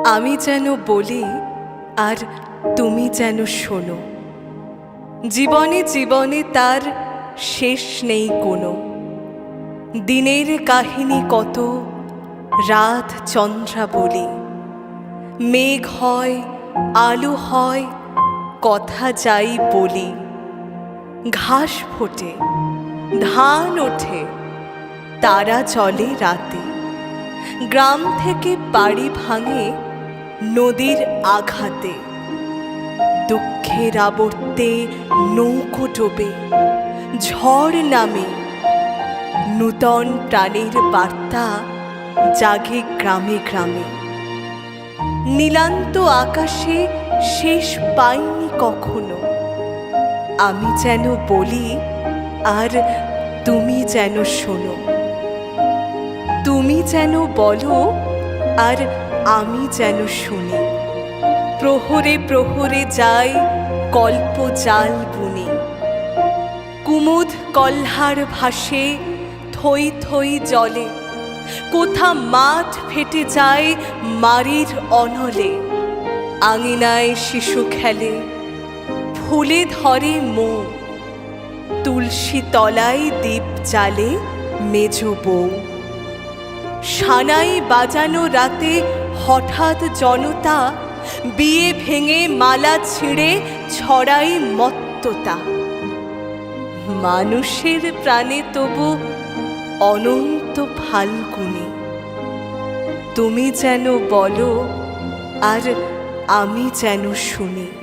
আমি যেন বলি আর তুমি যেন শোনো। জীবনে জীবনে তার শেষ নেই কোনো। দিনের কাহিনী কত, রাত চন্দ্রাবলী। মেঘ হয়, আলো হয়, কথা যাই বলি। ঘাস ফোটে, ধান ওঠে, তারা চলে রাতে। গ্রাম থেকে বাড়ি ভাঙে নদীর আঘাতে। দুঃখের আবর্তে নৌকো ডোবে, ঝড় নামে। নূতন প্রাণের বার্তা জাগে গ্রামে গ্রামে। নীলান্ত আকাশে শেষ পাইনি কখনো। আমি যেন বলি আর তুমি যেন শোনো। তুমি যেন বলো আর আমি যেন শুনি। প্রহরে প্রহরে যাই কল্প জাল বুনি। কুমুদ কল্হার ভাসে থই থই জলে। কোথা মাঠ ফেটে যায় মারির অনলে। আঙিনায় শিশু খেলে, ফুলে ধরে মৌ। তুলসী তলায় দীপ জ্বালে মেজ বউ। সানাই বাজানো রাতে হঠাৎ জনতা। বিয়ে ভেঙে মালা ছিঁড়ে ছড়াই মত্ততা। মানুষের প্রাণে তবু অনন্ত ফাল্গুনি। তুমি যেন বলো আর আমি যেন শুনি।